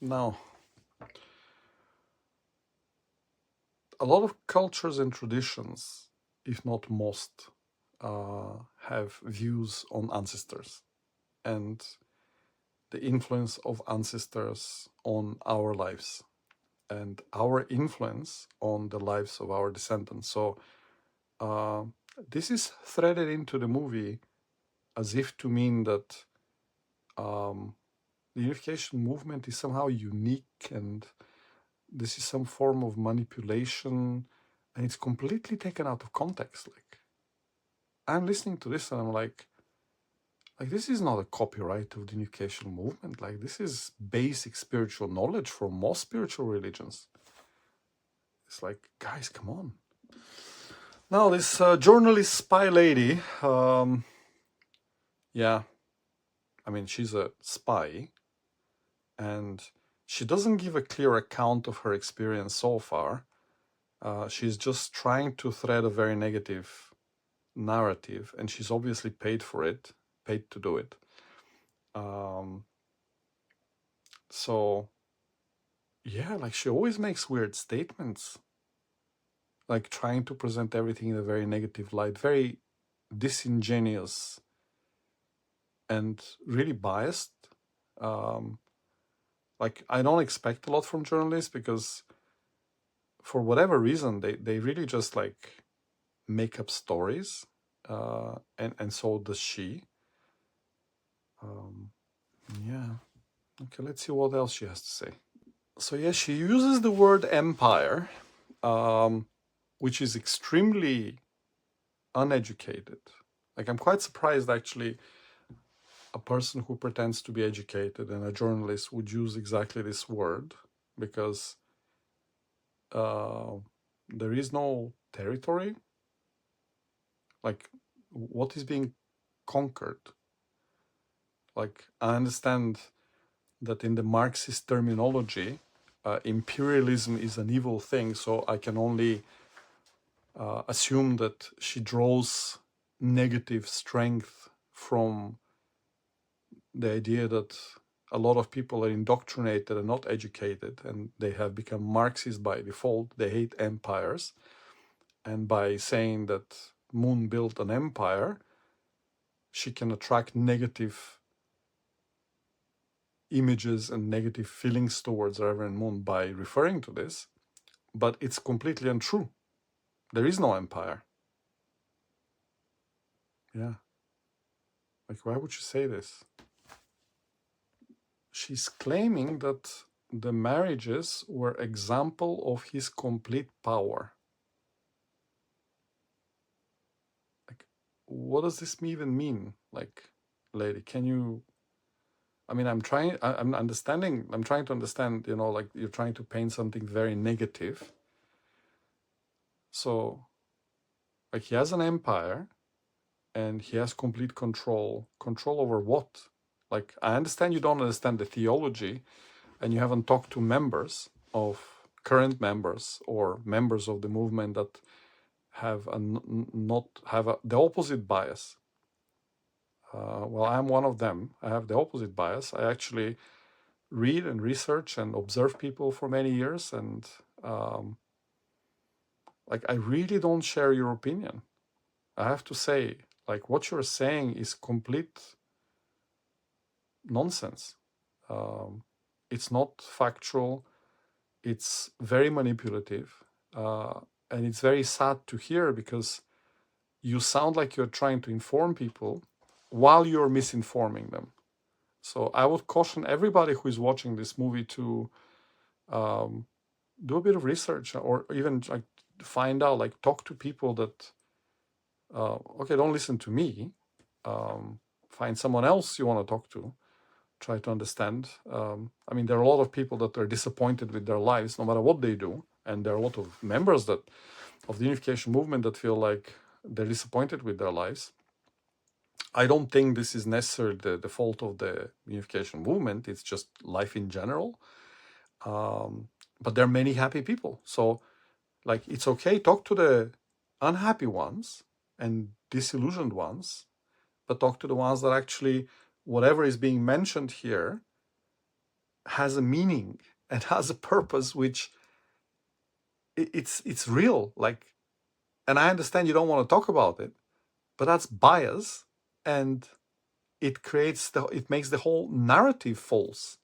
Now, a lot of cultures and traditions, if not most, have views on ancestors and the influence of ancestors on our lives and our influence on the lives of our descendants. So uh, this is threaded into the movie as if to mean that the unification movement is somehow unique and this is some form of manipulation, and it's completely taken out of context. Like, I'm listening to this and I'm like this is not a copyright of the unification movement. Like, this is basic spiritual knowledge from most spiritual religions. It's like, guys, come on. Now, this journalist spy lady, yeah, I mean, she's a spy, and she doesn't give a clear account of her experience so far. She's just trying to thread a very negative narrative, and she's obviously paid for it, paid to do it. So, yeah, like, she always makes weird statements, like trying to present everything in a very negative light, very disingenuous and really biased. Like, I don't expect a lot from journalists because for whatever reason, they really just like make up stories, and so does she. Yeah. Okay, let's see what else she has to say. So yeah, she uses the word empire, which is extremely uneducated. Like, I'm quite surprised actually a person who pretends to be educated and a journalist would use exactly this word, because there is no territory. Like, what is being conquered? Like, I understand that in the Marxist terminology, imperialism is an evil thing, so I can only assume that she draws negative strength from the idea that a lot of people are indoctrinated and not educated, and they have become Marxist by default. They hate empires. And by saying that Moon built an empire, she can attract negative images and negative feelings towards Reverend Moon by referring to this. But it's completely untrue. There is no empire. Yeah. Like, why would you say this? She's claiming that the marriages were example of his complete power. Like, what does this even mean? Like, lady, can you... I mean, I'm trying to understand, like, you're trying to paint something very negative. So, like, he has an empire and he has complete control. Control over what? Like, I understand you don't understand the theology and you haven't talked to members of current members or members of the movement that have the opposite bias. Well, I'm one of them. I have the opposite bias. I actually read and research and observe people for many years, and like, I really don't share your opinion. I have to say, like, what you're saying is complete nonsense. It's not factual. It's very manipulative, and it's very sad to hear because you sound like you're trying to inform people while you're misinforming them. So I would caution everybody who is watching this movie to do a bit of research, or even like find out, like, talk to people that, okay, don't listen to me. Find someone else you want to talk to. Try to understand. I mean, there are a lot of people that are disappointed with their lives, no matter what they do. And there are a lot of members of the unification movement that feel like they're disappointed with their lives. I don't think this is necessarily the fault of the unification movement. It's just life in general. But there are many happy people. So, like, it's okay, talk to the unhappy ones and disillusioned ones, but talk to the ones that actually, whatever is being mentioned here has a meaning and has a purpose, which it's real. Like, and I understand you don't want to talk about it, but that's bias, and it makes the whole narrative false.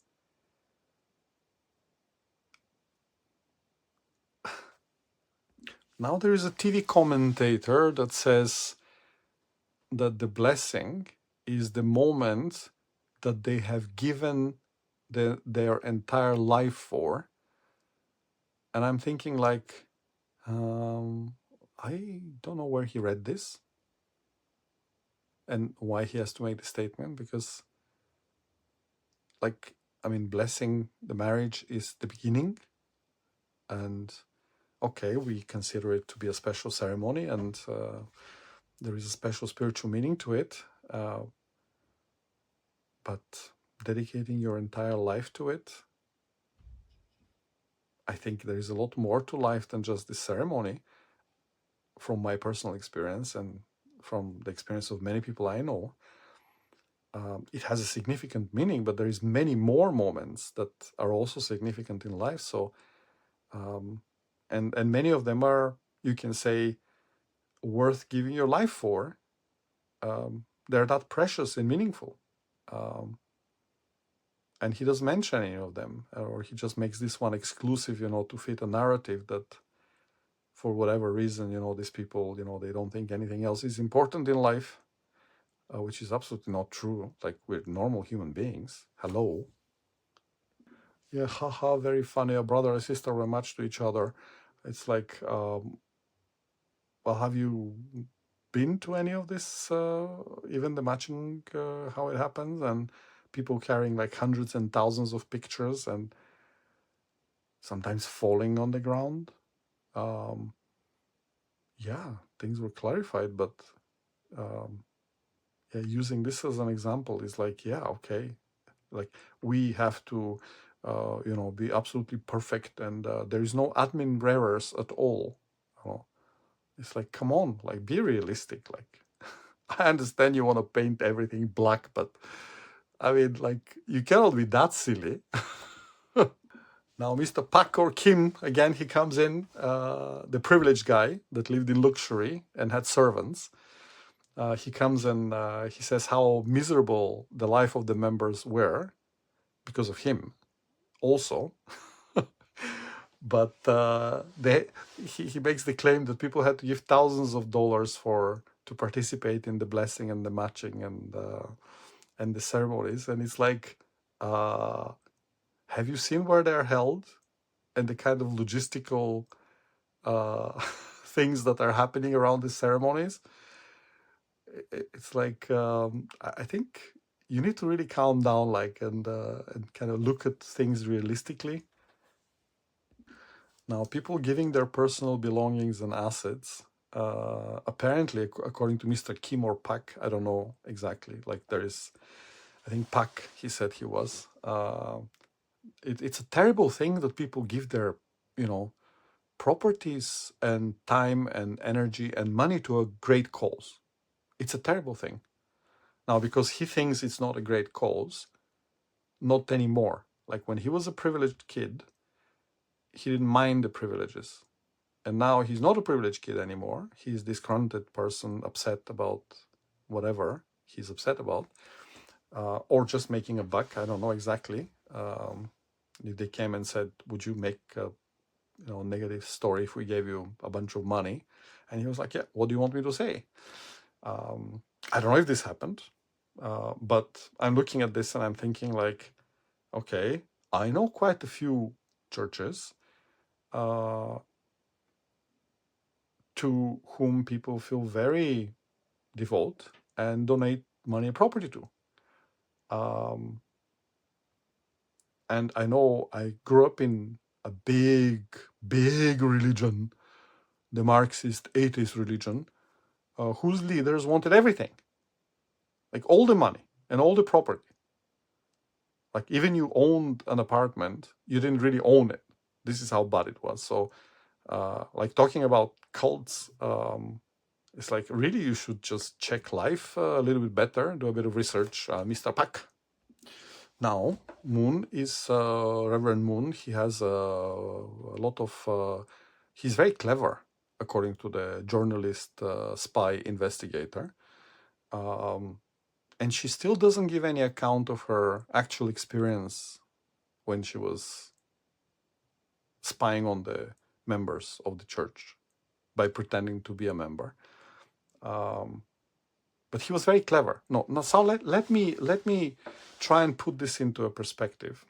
Now there is a TV commentator that says that the blessing is the moment that they have given their entire life for. And I'm thinking like, I don't know where he read this and why he has to make the statement, because like, I mean, blessing the marriage is the beginning, and okay, we consider it to be a special ceremony, and there is a special spiritual meaning to it, but dedicating your entire life to it, I think there is a lot more to life than just this ceremony, from my personal experience and from the experience of many people I know. It has a significant meaning, but there is many more moments that are also significant in life. So, and many of them are, you can say, worth giving your life for. They're that precious and meaningful. And he doesn't mention any of them, or he just makes this one exclusive, to fit a narrative that, for whatever reason, these people, they don't think anything else is important in life, which is absolutely not true. Like, we're normal human beings. Hello. Yeah, haha, very funny. A brother and sister were matched to each other. It's like, well, have you been to any of this, even the matching, how it happens, and people carrying like hundreds and thousands of pictures and sometimes falling on the ground? Yeah, things were clarified, but yeah, using this as an example is like, yeah, okay, like we have to, be absolutely perfect, and there is no admin errors at all. It's like, come on, like, be realistic. Like, I understand you want to paint everything black, but I mean, like, you cannot be that silly. Now, Mr. Pak or Kim, again, he comes in, the privileged guy that lived in luxury and had servants. He comes and he says how miserable the life of the members were because of him also. But he makes the claim that people had to give thousands of dollars to participate in the blessing and the matching and the ceremonies. And it's like, have you seen where they're held and the kind of logistical things that are happening around the ceremonies? It's like, I think you need to really calm down, like, and kind of look at things realistically. Now, people giving their personal belongings and assets, apparently, according to Mr. Kim or Pak, I don't know exactly. Like, there is, I think Pak, he said he was. It's a terrible thing that people give their, properties and time and energy and money to a great cause. It's a terrible thing. Now, because he thinks it's not a great cause, not anymore. Like, when he was a privileged kid, he didn't mind the privileges. And now he's not a privileged kid anymore. He's this disgruntled person, upset about whatever he's upset about, or just making a buck. I don't know exactly. If they came and said, "Would you make a negative story if we gave you a bunch of money?" And he was like, "Yeah, what do you want me to say?" I don't know if this happened, but I'm looking at this and I'm thinking like, okay, I know quite a few churches to whom people feel very devout and donate money and property to. And I know I grew up in a big, big religion, the Marxist atheist religion, whose leaders wanted everything, like all the money and all the property. Like, even you owned an apartment, you didn't really own it. This is how bad it was. So, like, talking about cults, it's like, really, you should just check life a little bit better, do a bit of research, Mr. Pak. Now, Moon is Reverend Moon. He has a lot of. He's very clever, according to the journalist, spy investigator. And she still doesn't give any account of her actual experience when she was spying on the members of the church by pretending to be a member. Um, but he was very clever. No. So let me try and put this into a perspective.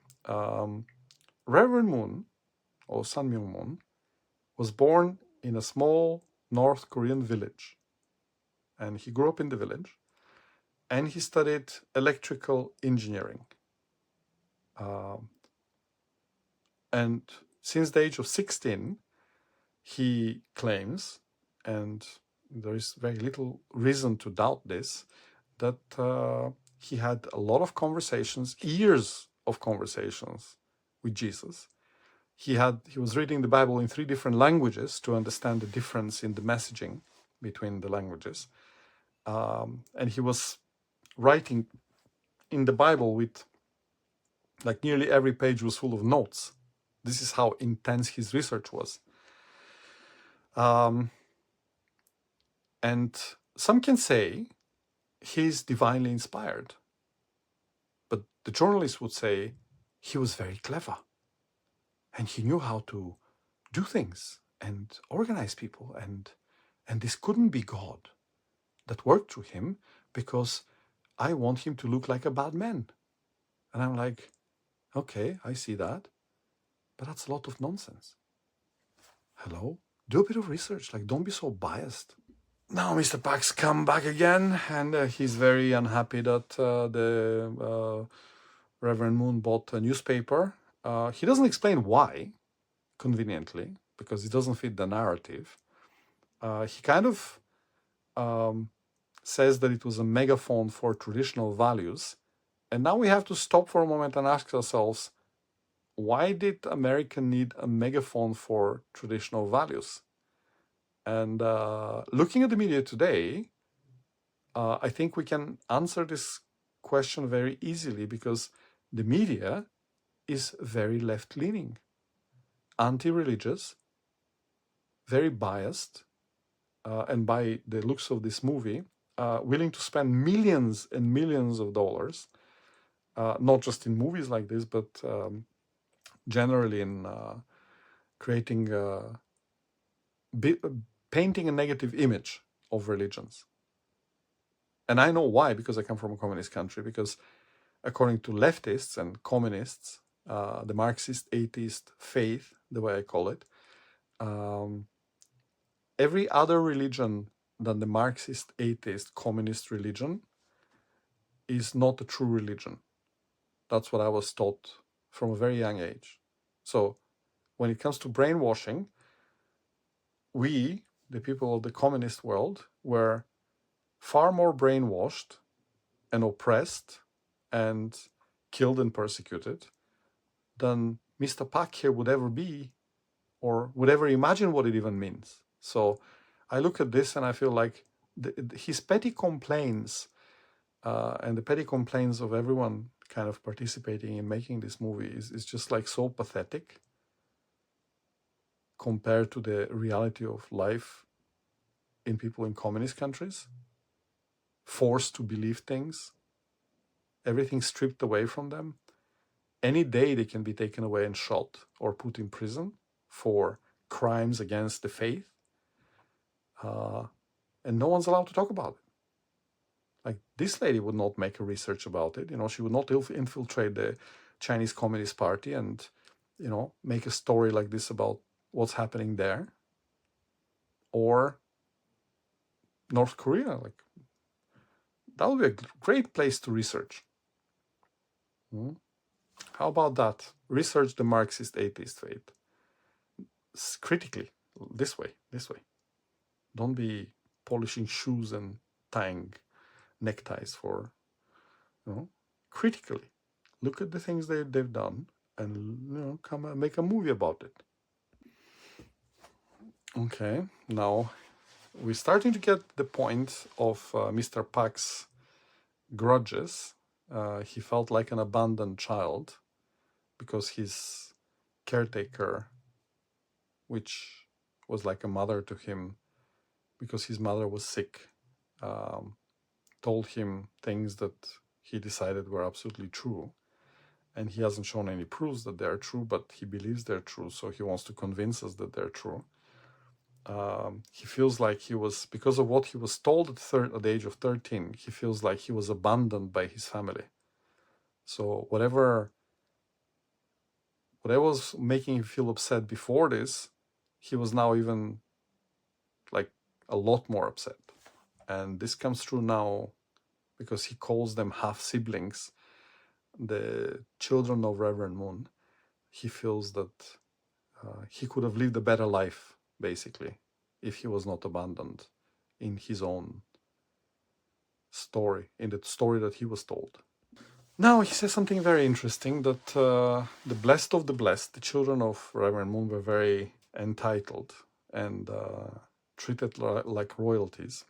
Reverend Moon, or Sun Myung Moon, was born in a small North Korean village, and he grew up in the village, and he studied electrical engineering. And since the age of 16, he claims, and there is very little reason to doubt this, that he had a lot of conversations, years of conversations with Jesus. He was reading the Bible in 3 different languages to understand the difference in the messaging between the languages. And he was writing in the Bible with, like, nearly every page was full of notes. This is how intense his research was. And some can say he's divinely inspired. But the journalist would say he was very clever. And he knew how to do things and organize people. And this couldn't be God that worked through him, because I want him to look like a bad man. And I'm like, okay, I see that. But that's a lot of nonsense. Hello? Do a bit of research. Like, don't be so biased. Now Mr. Pax come back again, and he's very unhappy that the Reverend Moon bought a newspaper. He doesn't explain why, conveniently, because it doesn't fit the narrative. He kind of says that it was a megaphone for traditional values. And now we have to stop for a moment and ask ourselves, why did America need a megaphone for traditional values? And looking at the media today, I think we can answer this question very easily, because the media is very left-leaning, anti-religious, very biased, and by the looks of this movie, willing to spend millions and millions of dollars, not just in movies like this, but generally in creating, painting a negative image of religions. And I know why, because I come from a communist country, because according to leftists and communists, the Marxist atheist faith, the way I call it, every other religion than the Marxist atheist communist religion is not a true religion. That's what I was taught from a very young age. So when it comes to brainwashing, we, the people of the communist world, were far more brainwashed and oppressed and killed and persecuted than Mr. Pak here would ever be, or would ever imagine what it even means. So I look at this and I feel like his petty complaints and the petty complaints of everyone kind of participating in making this movie is just like so pathetic compared to the reality of life in people in communist countries, forced to believe things, everything stripped away from them. Any day they can be taken away and shot or put in prison for crimes against the faith, and no one's allowed to talk about it. Like, this lady would not make a research about it. She would not infiltrate the Chinese Communist Party and, make a story like this about what's happening there. Or North Korea. Like, that would be a great place to research. How about that? Research the Marxist atheist faith critically, this way. Don't be polishing shoes and tying neckties for, critically look at the things they've done and, come and make a movie about it. Okay, now we're starting to get the point of Mr. Pak's grudges he felt like an abandoned child because his caretaker, which was like a mother to him because his mother was sick, um, told him things that he decided were absolutely true. And he hasn't shown any proofs that they're true, but he believes they're true, so he wants to convince us that they're true. He feels like he was, because of what he was told at the age of 13, he feels like he was abandoned by his family. So whatever was making him feel upset before this, he was now even like a lot more upset. And this comes through now because he calls them half siblings, the children of Reverend Moon. He feels that he could have lived a better life, basically, if he was not abandoned in his own story, in the story that he was told. Now he says something very interesting, that the blessed of the blessed, the children of Reverend Moon, were very entitled and treated like royalties.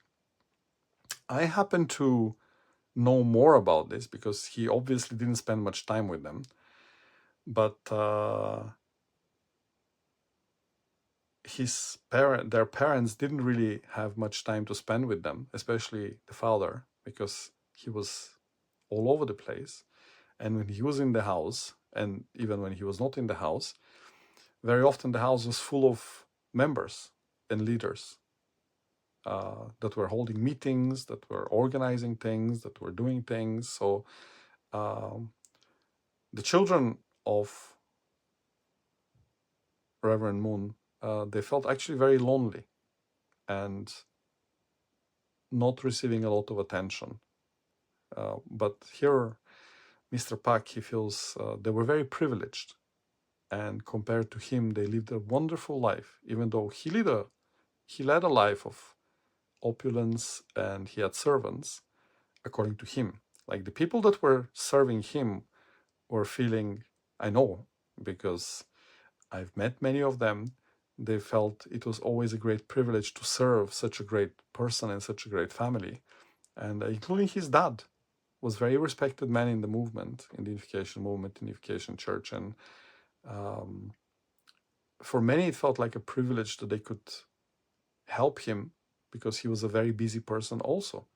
I happen to know more about this because he obviously didn't spend much time with them, but their parents didn't really have much time to spend with them, especially the father, because he was all over the place. And when he was in the house, and even when he was not in the house, very often the house was full of members and leaders that were holding meetings, that were organizing things, that were doing things. So the children of Reverend Moon, they felt actually very lonely and not receiving a lot of attention. But here, Mr. Pak, he feels they were very privileged. And compared to him, they lived a wonderful life, even though he led a life of opulence and he had servants, according to him. Like the people that were serving him were feeling, I know, because I've met many of them, they felt it was always a great privilege to serve such a great person and such a great family. And including his dad was a very respected man in the movement, in the Unification movement, in the Unification Church. And for many, it felt like a privilege that they could help him because he was a very busy person also.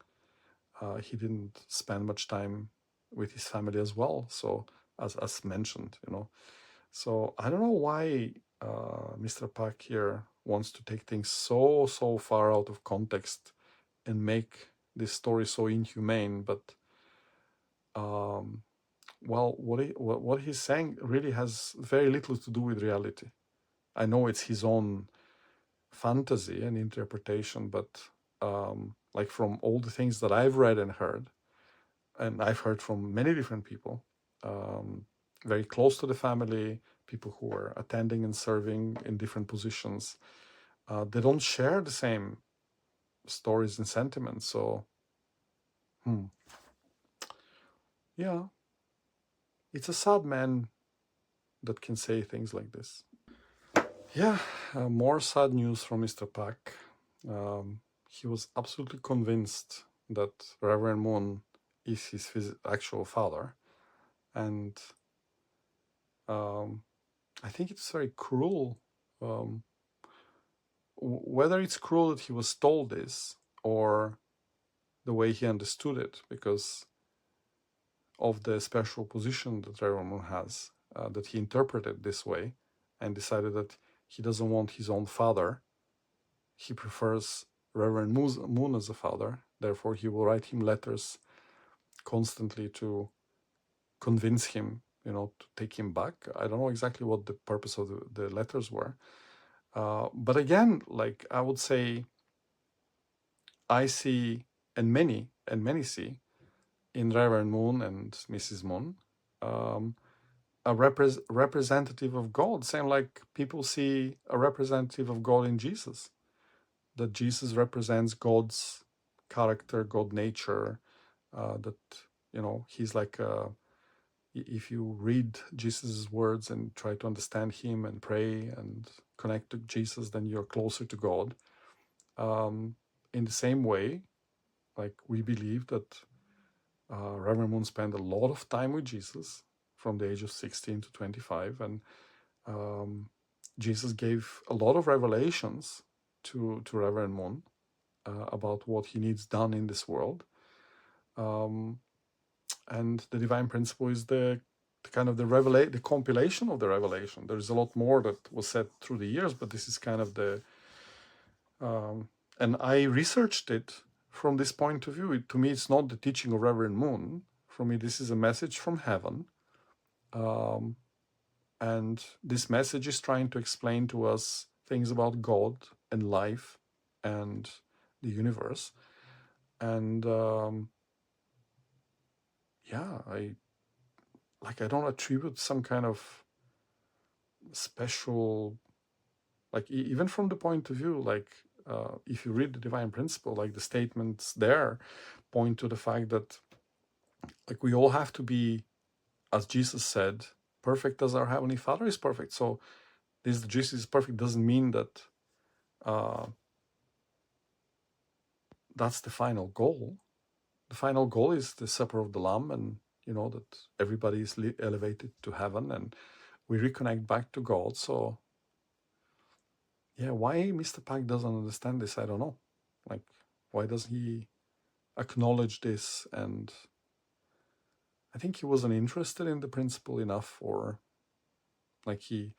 He didn't spend much time with his family as well. So as mentioned, So I don't know why Mr. Pak here wants to take things so far out of context and make this story so inhumane. But well, what he's saying really has very little to do with reality. I know it's his own fantasy and interpretation, but like from all the things that I've read and heard, and I've heard from many different people, very close to the family, people who are attending and serving in different positions, they don't share the same stories and sentiments. So, yeah, it's a sad man that can say things like this. Yeah, more sad news from Mr. Pak. He was absolutely convinced that Reverend Moon is his actual father. And I think it's very cruel. Whether it's cruel that he was told this or the way he understood it, because of the special position that Reverend Moon has, that he interpreted this way and decided that he doesn't want his own father. He prefers Reverend Moon as a father. Therefore, he will write him letters constantly to convince him, to take him back. I don't know exactly what the purpose of the letters were. But again, like I would say, I see, and many see, in Reverend Moon and Mrs. Moon, a representative of God, same like people see a representative of God in Jesus, that Jesus represents God's character, God nature, that, he's like, if you read Jesus' words and try to understand him and pray and connect to Jesus, then you're closer to God. In the same way, like we believe that Reverend Moon spent a lot of time with Jesus from the age of 16 to 25, and Jesus gave a lot of revelations to Reverend Moon about what he needs done in this world. And the divine principle is the kind of the compilation of the revelation. There is a lot more that was said through the years, but this is kind of the and I researched it from this point of view. To me, it's not the teaching of Reverend Moon. For me, this is a message from heaven. And this message is trying to explain to us things about God and life and the universe. And yeah, I don't attribute some kind of special, like even from the point of view, like if you read the divine principle, like the statements there point to the fact that like we all have to be, as Jesus said, perfect as our Heavenly Father is perfect. So this Jesus is perfect doesn't mean that that's the final goal. The final goal is the supper of the Lamb, and that everybody is elevated to heaven and we reconnect back to God. So yeah, why Mr. Pack doesn't understand this, I don't know. Like, why does he acknowledge this? And I think he wasn't interested in the principle enough, or like he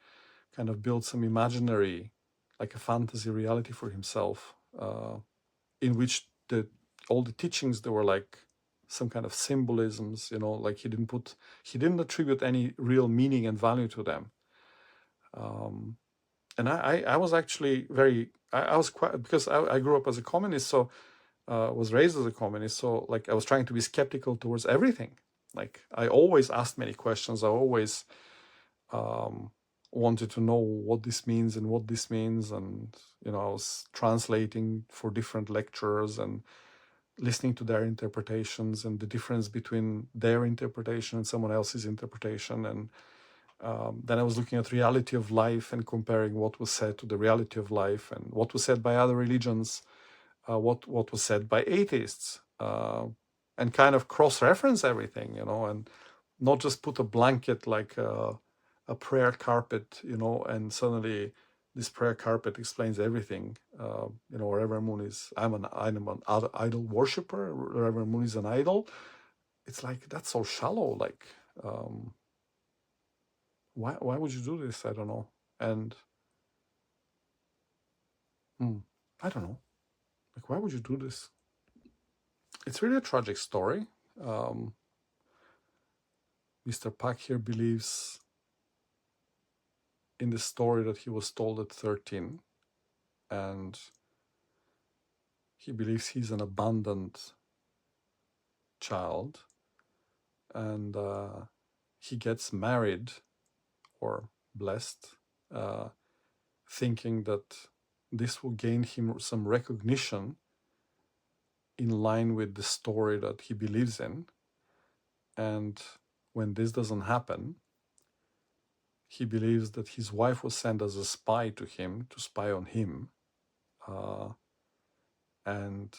kind of built some imaginary, like a fantasy reality for himself, in which all the teachings, they were like some kind of symbolisms, like he didn't attribute any real meaning and value to them. And I was actually I was quite, because I grew up as a communist, so was raised as a communist, so like I was trying to be skeptical towards everything. Like I always asked many questions. I always wanted to know what this means and what this means, and I was translating for different lecturers and listening to their interpretations and the difference between their interpretation and someone else's interpretation. And then I was looking at reality of life and comparing what was said to the reality of life and what was said by other religions, what was said by atheists, and kind of cross-reference everything, and not just put a blanket like a prayer carpet, and suddenly this prayer carpet explains everything. Reverend Moon is, I'm an idol worshiper. Reverend Moon is an idol. It's like, that's so shallow. Like, why would you do this? I don't know. And I don't know. Like, why would you do this? It's really a tragic story. Mr. Pak here believes in the story that he was told at 13, and he believes he's an abandoned child, and he gets married or blessed, thinking that this will gain him some recognition in line with the story that he believes in. And when this doesn't happen, he believes that his wife was sent as a spy to him, to spy on him, and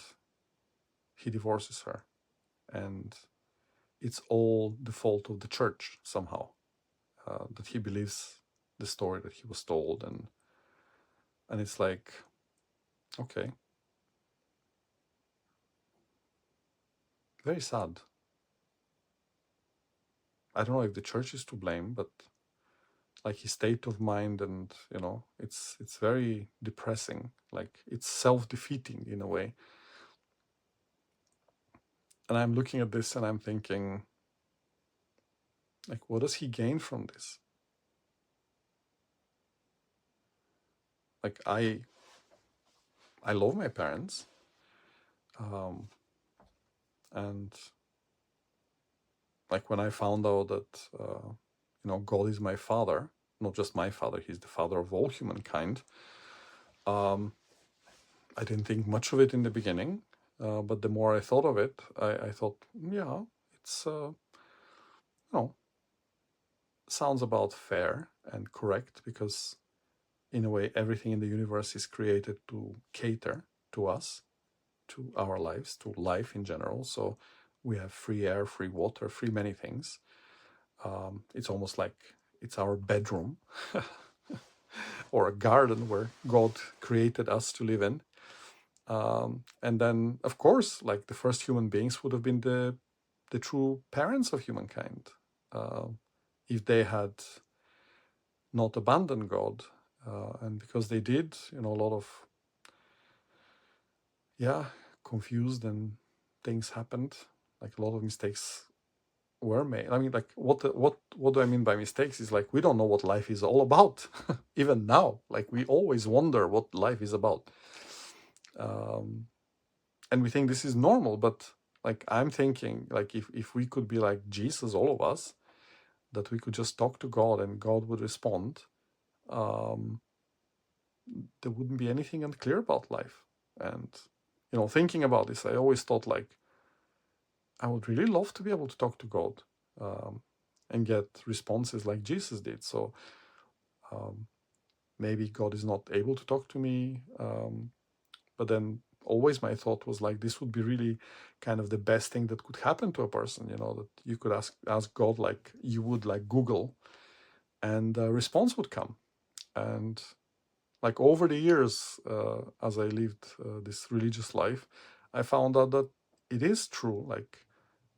he divorces her. And it's all the fault of the church somehow, that he believes the story that he was told. And it's like, okay, very sad. I don't know if the church is to blame, but like his state of mind, and it's very depressing. Like it's self-defeating in a way. And I'm looking at this and I'm thinking, like, what does he gain from this? Like I love my parents, and like when I found out that God is my father, not just my father, he's the father of all humankind. I didn't think much of it in the beginning, but the more I thought of it, I thought, yeah, it's sounds about fair and correct, because in a way everything in the universe is created to cater to us, to our lives, to life in general. So We have free air, free water, free many things. It's almost like it's our bedroom or a garden where God created us to live in. And then, of course, like the first human beings would have been the true parents of humankind, if they had not abandoned God. And because they did, a lot of, confused and things happened. Like a lot of mistakes were made. I mean, like what do I mean by mistakes is like we don't know what life is all about. Even now, like we always wonder what life is about. And we think this is normal, but like I'm thinking like if we could be like Jesus, all of us, that we could just talk to God and God would respond, there wouldn't be anything unclear about life. And thinking about this, I always thought like I would really love to be able to talk to God, and get responses like Jesus did. So maybe God is not able to talk to me, but then always my thought was like this would be really kind of the best thing that could happen to a person, that you could ask God like you would like Google, and a response would come. And like over the years, as I lived this religious life, I found out that it is true. Like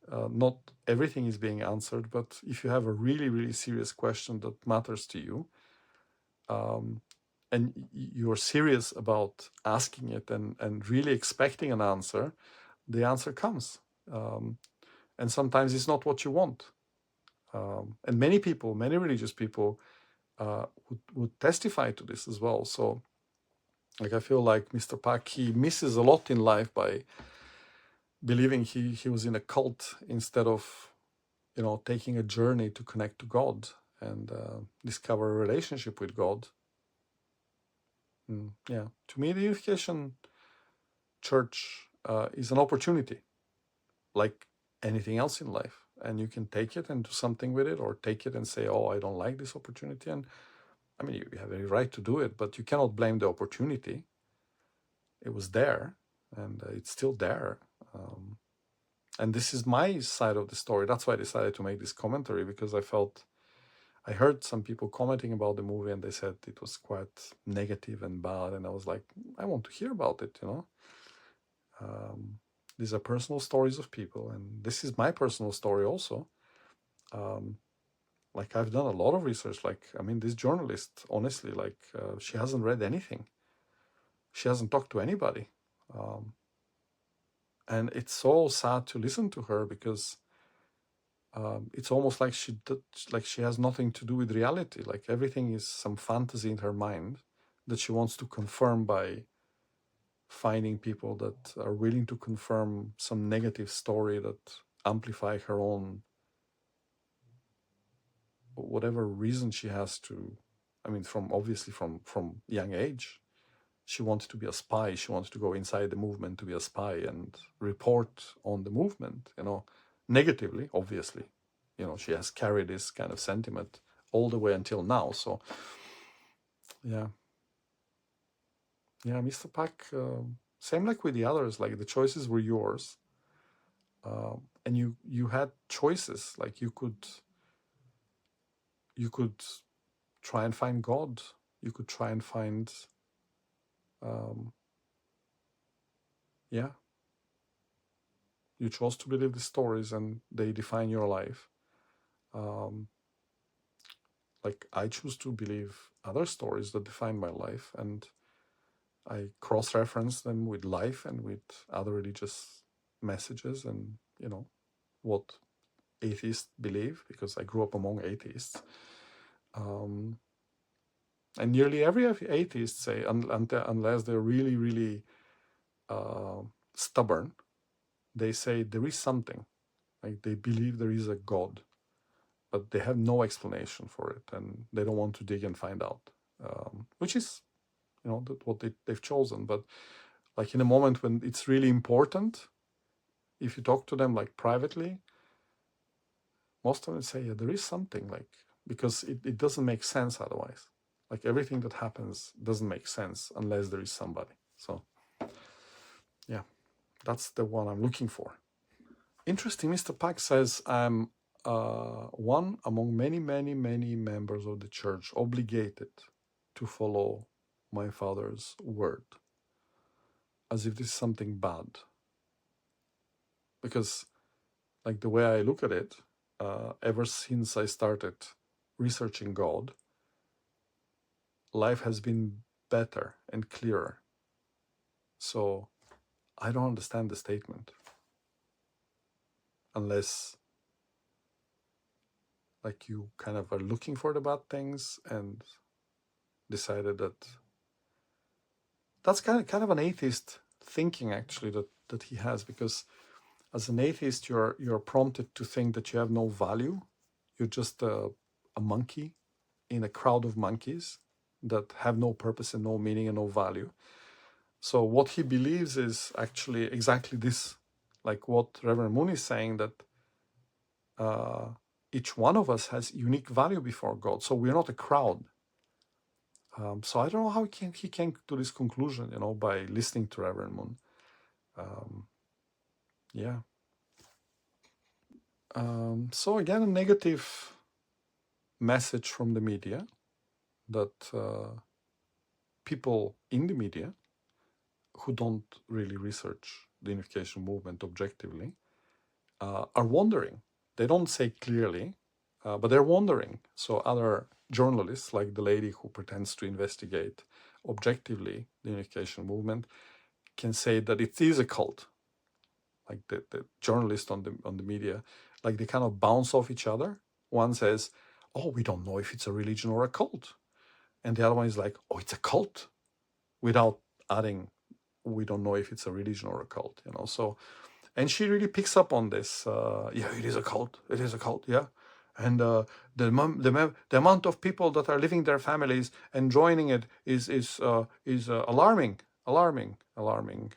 not everything is being answered, but if you have a really, really serious question that matters to you, and you're serious about asking it and really expecting an answer, the answer comes. And sometimes it's not what you want. And many people, many religious people, would testify to this as well. So, like, I feel like Mr. Pak, he misses a lot in life by believing he was in a cult instead of, taking a journey to connect to God and discover a relationship with God. Yeah, to me, the Unification Church is an opportunity, like anything else in life, and you can take it and do something with it, or take it and say, "Oh, I don't like this opportunity." And I mean, you have every right to do it, but you cannot blame the opportunity. It was there, and it's still there. And this is my side of the story. That's why I decided to make this commentary, because I heard some people commenting about the movie and they said it was quite negative and bad. And I was like, I want to hear about it, These are personal stories of people. And this is my personal story also. Like I've done a lot of research. Like, I mean, this journalist, honestly, like she hasn't read anything. She hasn't talked to anybody. And it's so sad to listen to her, because it's almost like she has nothing to do with reality. Like everything is some fantasy in her mind that she wants to confirm by finding people that are willing to confirm some negative story that amplify her own, whatever reason she has to. I mean, from young age, she wanted to be a spy. She wanted to go inside the movement to be a spy and report on the movement, negatively, obviously. She has carried this kind of sentiment all the way until now. So, yeah. Yeah, Mr. Pak, same like with the others, like the choices were yours. And you had choices, like you could try and find God. You could try and find, yeah, you chose to believe the stories and they define your life. Like I choose to believe other stories that define my life, and I cross-reference them with life and with other religious messages and, what atheists believe, because I grew up among atheists. And nearly every atheist say, unless they're really, really stubborn, they say there is something. Like they believe there is a God, but they have no explanation for it, and they don't want to dig and find out, which is, what they've chosen. But like in a moment when it's really important, if you talk to them like privately, most of them say, yeah, there is something, like, because it doesn't make sense otherwise. Like everything that happens doesn't make sense unless there is somebody. So, yeah, that's the one I'm looking for. Interesting. Mr. Pak says, I'm one among many, many, many members of the church obligated to follow my father's word, as if this is something bad. Because, like, the way I look at it, ever since I started researching God, life has been better and clearer. So I don't understand the statement unless, like, you kind of are looking for the bad things and decided that that's kind of an atheist thinking, actually, that he has, because as an atheist you're prompted to think that you have no value. You're just a monkey in a crowd of monkeys that have no purpose and no meaning and no value. So what he believes is actually exactly this, like what Reverend Moon is saying, that each one of us has unique value before God. So we're not a crowd. So I don't know how he came to this conclusion, by listening to Reverend Moon. Yeah. So again, a negative message from the media, that people in the media who don't really research the unification movement objectively are wondering. They don't say clearly, but they're wondering. So other journalists, like the lady who pretends to investigate objectively the unification movement, can say that it is a cult. Like the journalists on the media, like they kind of bounce off each other. One says, "Oh, we don't know if it's a religion or a cult," and the other one is like, "Oh, it's a cult," without adding, "We don't know if it's a religion or a cult." So, and she really picks up on this. Yeah, it is a cult. It is a cult. Yeah, and the amount of people that are leaving their families and joining it is alarming, alarming, alarming.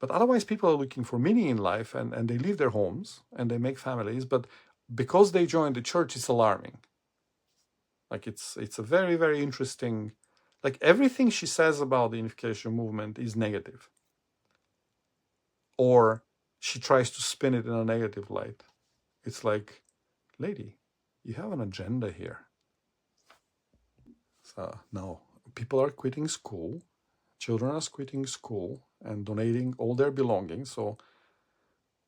But otherwise, people are looking for meaning in life, and they leave their homes and they make families. But because they join the church, it's alarming. Like it's a very, very interesting. Like everything she says about the unification movement is negative, or she tries to spin it in a negative light. It's like, lady, you have an agenda here. So now people are quitting school, children are quitting school and donating all their belongings. So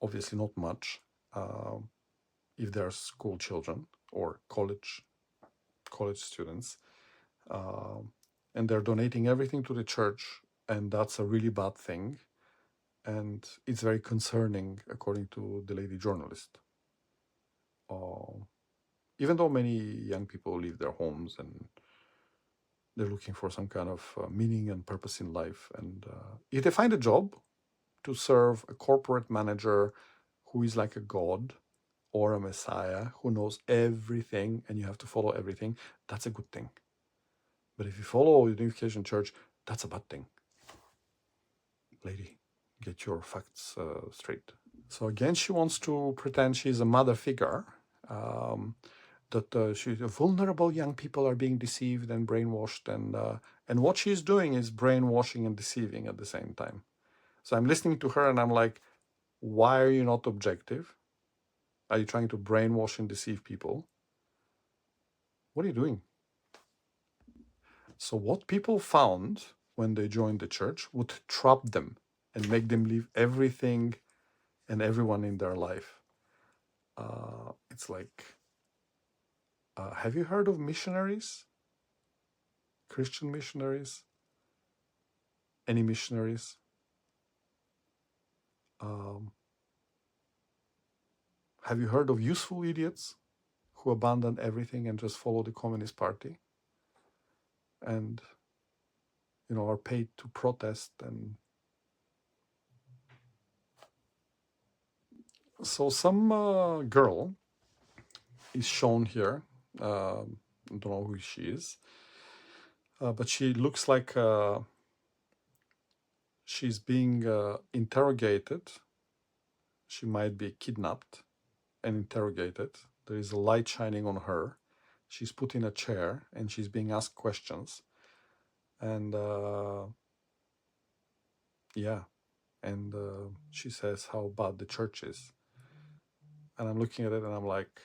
obviously not much. If they're school children or college students, and they're donating everything to the church, and that's a really bad thing, and it's very concerning, according to the lady journalist. Even though many young people leave their homes and they're looking for some kind of meaning and purpose in life, and if they find a job to serve a corporate manager who is like a god, or a messiah who knows everything and you have to follow everything, that's a good thing. But if you follow the Unification Church, that's a bad thing. Lady, get your facts straight. So again, she wants to pretend she's a mother figure, that she's vulnerable young people are being deceived and brainwashed, and what she's doing is brainwashing and deceiving at the same time. So I'm listening to her and I'm like, why are you not objective? Are you trying to brainwash and deceive people? What are you doing? So what people found when they joined the church would trap them and make them leave everything and everyone in their life. It's like, have you heard of missionaries? Christian missionaries? Any missionaries? Have you heard of useful idiots who abandon everything and just follow the Communist Party? And, are paid to protest. And so some girl is shown here. I don't know who she is, but she looks like she's being interrogated. She might be kidnapped and interrogated. There is a light shining on her. She's put in a chair and she's being asked questions. And yeah, and she says how bad the church is. And I'm looking at it and I'm like,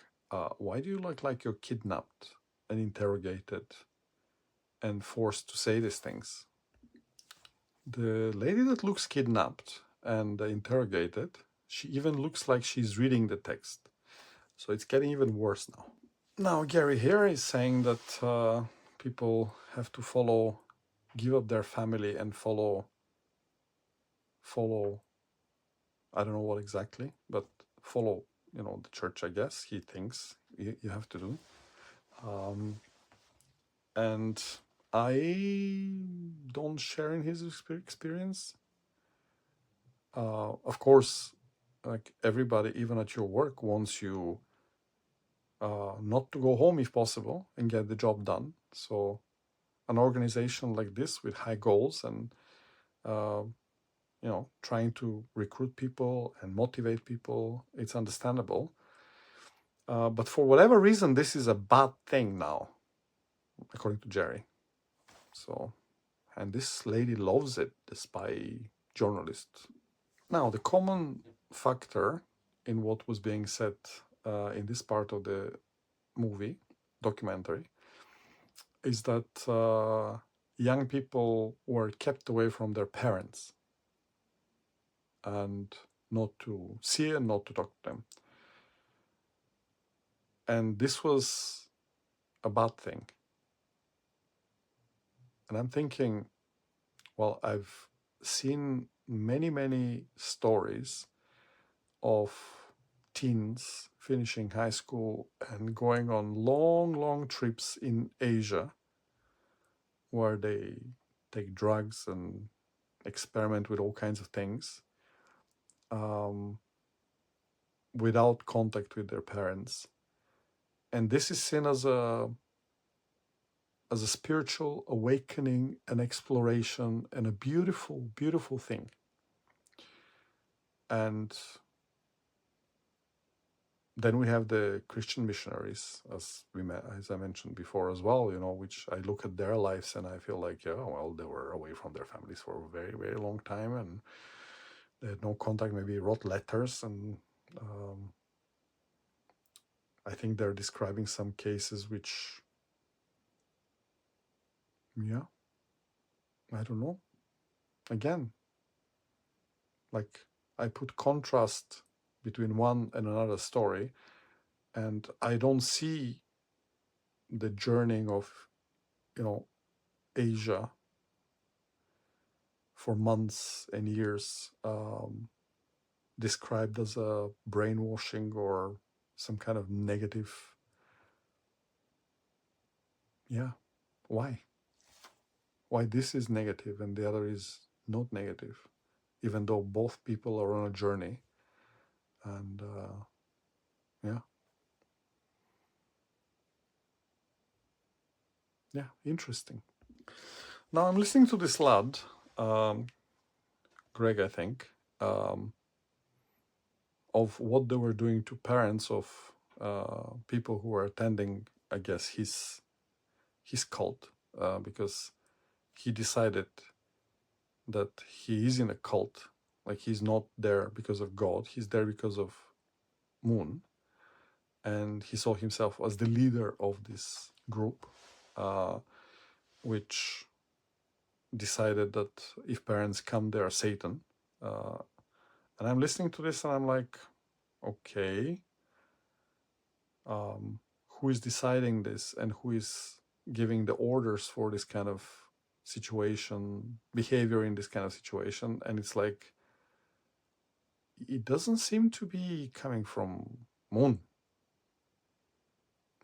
why do you look like you're kidnapped and interrogated and forced to say these things? The lady that looks kidnapped and interrogated, she even looks like she's reading the text. So it's getting even worse now. Now, Gary here is saying that people have to give up their family and follow, I don't know what exactly, but follow, the church, I guess, he thinks you have to do. And I don't share in his experience. Of course, like everybody, even at your work, wants you not to go home if possible and get the job done. So an organization like this with high goals and trying to recruit people and motivate people, it's understandable. But for whatever reason, this is a bad thing now, according to Jerry. So, and this lady loves it, the spy journalist. Now, the common factor in what was being said in this part of the documentary, is that young people were kept away from their parents and not to see and not to talk to them. And this was a bad thing. And I'm thinking, well, I've seen many, many stories of teens finishing high school and going on long, long trips in Asia where they take drugs and experiment with all kinds of things without contact with their parents. And this is seen as a spiritual awakening and exploration and a beautiful, beautiful thing. And then we have the Christian missionaries, as I mentioned before as well, which I look at their lives and I feel like, yeah, well, they were away from their families for a very, very long time and they had no contact, maybe wrote letters. And I think they're describing some cases which, yeah, I don't know. Again, like I put contrast between one and another story, and I don't see the journeying of, Asia for months and years described as a brainwashing or some kind of negative. Yeah, why? Why this is negative and the other is not negative, even though both people are on a journey. And yeah, interesting. Now I'm listening to this lad, Greg, I think, of what they were doing to parents of people who were attending, I guess, his cult, because he decided that he is in a cult. Like he's not there because of God, he's there because of Moon. And he saw himself as the leader of this group, which decided that if parents come, they are Satan. And I'm listening to this and I'm like, okay, who is deciding this and who is giving the orders for this kind of situation, behavior in this kind of situation? And it's like, it doesn't seem to be coming from Moon.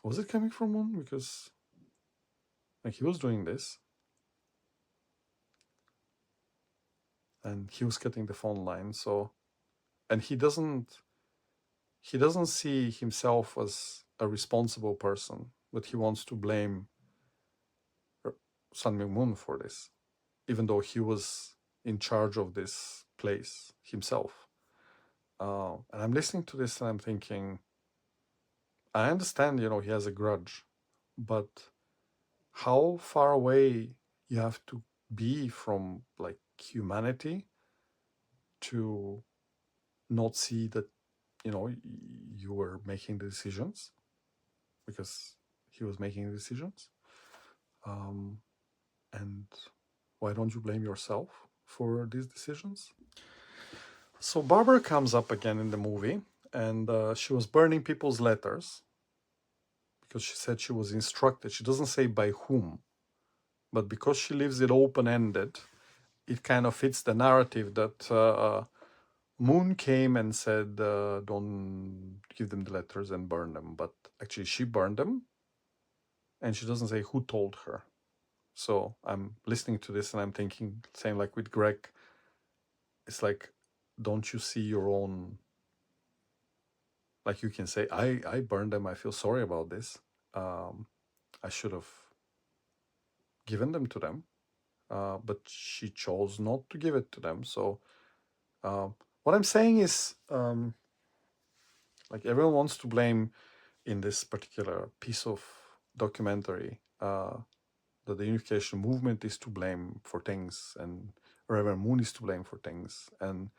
Was it coming from Moon? Because like he was doing this and he was cutting the phone line. So, and he doesn't see himself as a responsible person, but he wants to blame Sun Myung Moon for this, even though he was in charge of this place himself. And I'm listening to this and I'm thinking, I understand, he has a grudge, but how far away you have to be from like humanity to not see that, you were making the decisions, because he was making the decisions. And why don't you blame yourself for these decisions? So Barbara comes up again in the movie, and she was burning people's letters because she said she was instructed. She doesn't say by whom, but because she leaves it open-ended, it kind of fits the narrative that Moon came and said, don't give them the letters and burn them. But actually she burned them, and she doesn't say who told her. So I'm listening to this and I'm thinking, same like with Greg, it's like, don't you see your own, like you can say, I burned them, I feel sorry about this. I should have given them to them, but she chose not to give it to them. So what I'm saying is, like everyone wants to blame in this particular piece of documentary that the unification movement is to blame for things, and Reverend Moon is to blame for things. And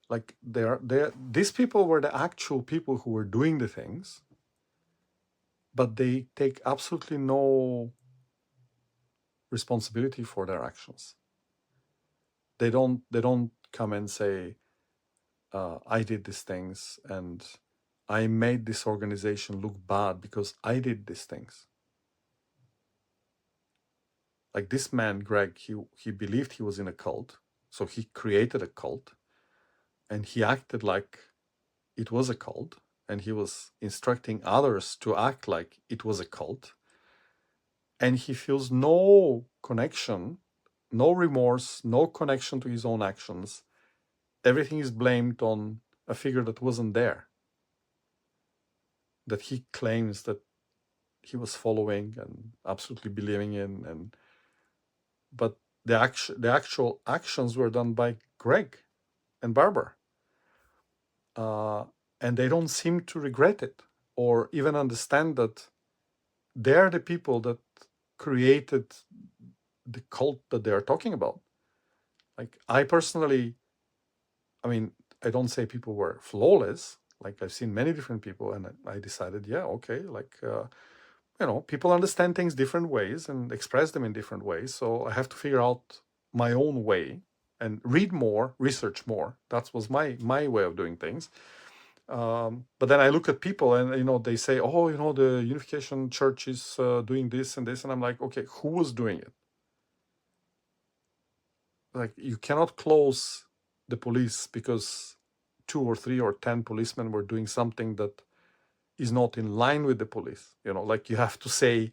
like these people were the actual people who were doing the things, but they take absolutely no responsibility for their actions. They don't come and say, I did these things and I made this organization look bad because I did these things. Like this man, Greg, he believed he was in a cult, so he created a cult, and he acted like it was a cult, and he was instructing others to act like it was a cult, and he feels no connection, no remorse, no connection to his own actions. Everything is blamed on a figure that wasn't there, that he claims that he was following and absolutely believing in, but the actual actions were done by Greg and Barbara, and they don't seem to regret it or even understand that they're the people that created the cult that they're talking about. Like I personally, I don't say people were flawless. Like I've seen many different people, and I decided, yeah, okay, like people understand things different ways and express them in different ways. So I have to figure out my own way and read more, research more. That was my way of doing things. But then I look at people and, they say, oh, the Unification Church is doing this and this. And I'm like, okay, who was doing it? Like you cannot close the police because 2 or 3 or 10 policemen were doing something that is not in line with the police. Like you have to say,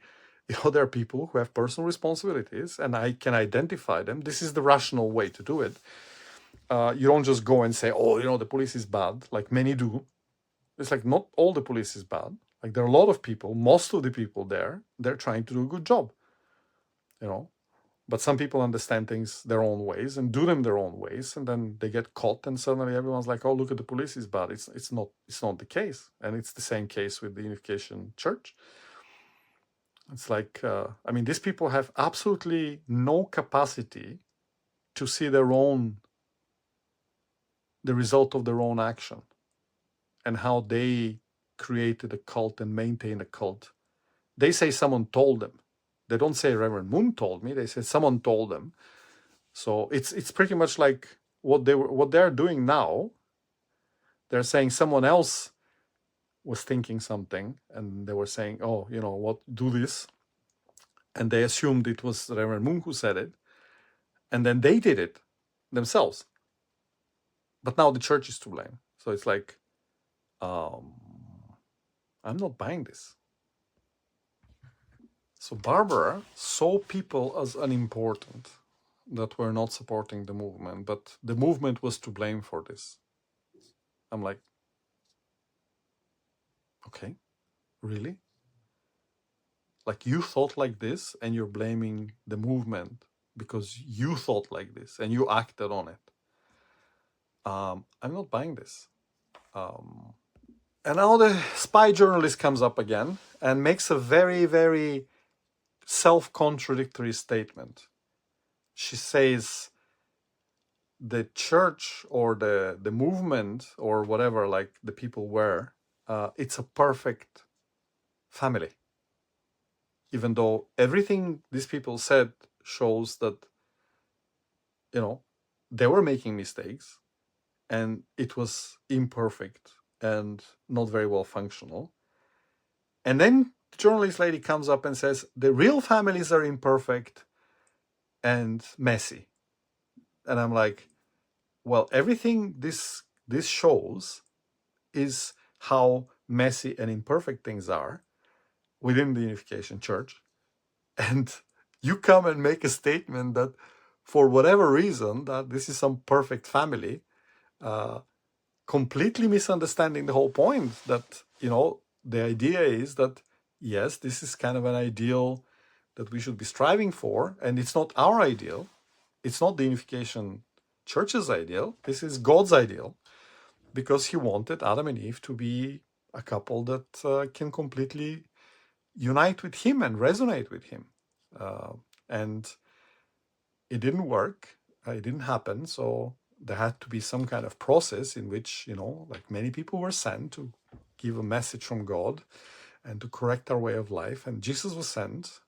there are people who have personal responsibilities and I can identify them. This is the rational way to do it. You don't just go and say, oh, the police is bad, like many do. It's like not all the police is bad. Like there are a lot of people, most of the people there, they're trying to do a good job, But some people understand things their own ways and do them their own ways, and then they get caught, and suddenly everyone's like, "Oh, look at the police is bad." It's not the case, and it's the same case with the Unification Church. It's like these people have absolutely no capacity to see the result of their own action, and how they created a cult and maintain a cult. They say someone told them. They don't say Reverend Moon told me. They say someone told them. So it's pretty much like what they're doing now. They're saying someone else was thinking something, and they were saying, "Oh, what? Do this," and they assumed it was Reverend Moon who said it, and then they did it themselves. But now the church is to blame. So it's like, I'm not buying this. So Barbara saw people as unimportant, that were not supporting the movement, but the movement was to blame for this. I'm like, okay, really? Like you thought like this and you're blaming the movement because you thought like this and you acted on it. I'm not buying this. And now the spy journalist comes up again and makes a very, very self-contradictory statement. She says the church or the movement or whatever, like the people were, it's a perfect family. Even though everything these people said shows that, you know, they were making mistakes and it was imperfect and not very well functional. And then the journalist lady comes up and says, the real families are imperfect and messy. And I'm like, well, everything this shows is how messy and imperfect things are within the Unification Church. And you come and make a statement that for whatever reason, that this is some perfect family, completely misunderstanding the whole point that, you know, the idea is that, yes, this is kind of an ideal that we should be striving for. And it's not our ideal. It's not the Unification Church's ideal. This is God's ideal, because he wanted Adam and Eve to be a couple that can completely unite with him and resonate with him. And it didn't work. It didn't happen. So there had to be some kind of process in which, you know, like many people were sent to give a message from God and to correct our way of life. And Jesus was sent,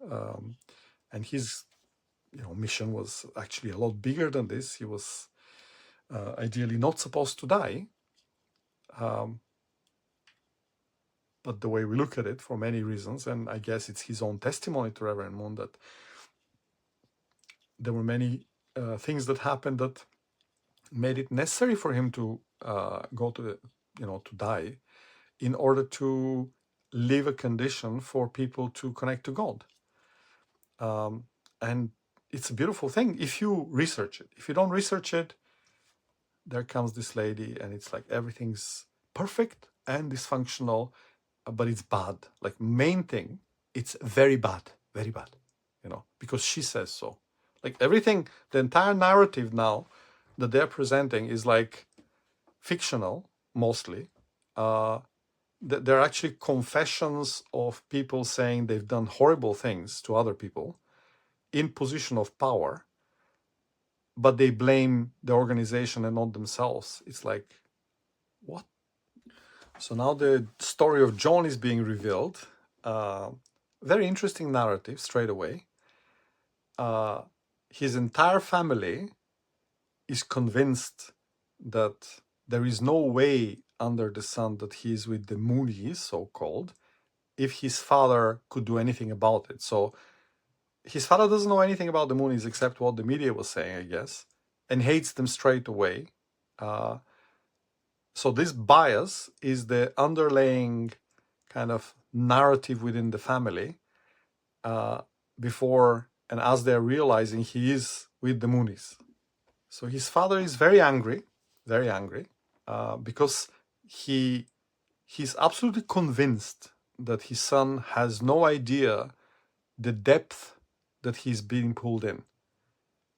and his, you know, mission was actually a lot bigger than this. He was ideally not supposed to die. But the way we look at it, for many reasons, and I guess it's his own testimony to Reverend Moon, that there were many things that happened that made it necessary for him to go to the, you know, to die in order to leave a condition for people to connect to God. And it's a beautiful thing if you research it. If you don't research it, there comes this lady and it's like everything's perfect and dysfunctional, but it's bad. Like, main thing, it's very bad, you know, because she says so. Like everything, the entire narrative now that they're presenting is like fictional, mostly. They're actually confessions of people saying they've done horrible things to other people in position of power, but they blame the organization and not themselves. It's like, what? So now the story of John is being revealed. Very interesting narrative straight away. His entire family is convinced that there is no way under the sun that he's with the Moonies, so-called, if his father could do anything about it. So his father doesn't know anything about the Moonies except what the media was saying, I guess, and hates them straight away. So this bias is the underlying kind of narrative within the family before and as they're realizing he is with the Moonies. So his father is very angry, because he's absolutely convinced that his son has no idea the depth that he's being pulled in,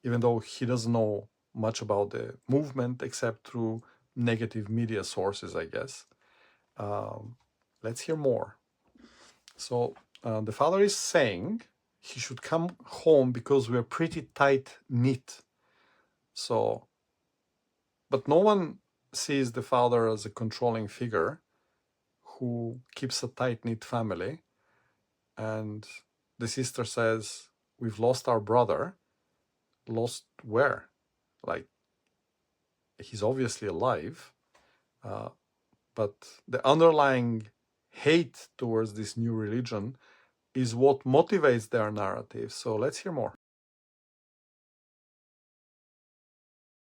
even though he doesn't know much about the movement except through negative media sources, I guess. Let's hear more. So the father is saying he should come home because we're pretty tight-knit. So, but no one sees the father as a controlling figure who keeps a tight-knit family. And the sister says, we've lost our brother. Lost where? Like, he's obviously alive. But the underlying hate towards this new religion is what motivates their narrative. So let's hear more.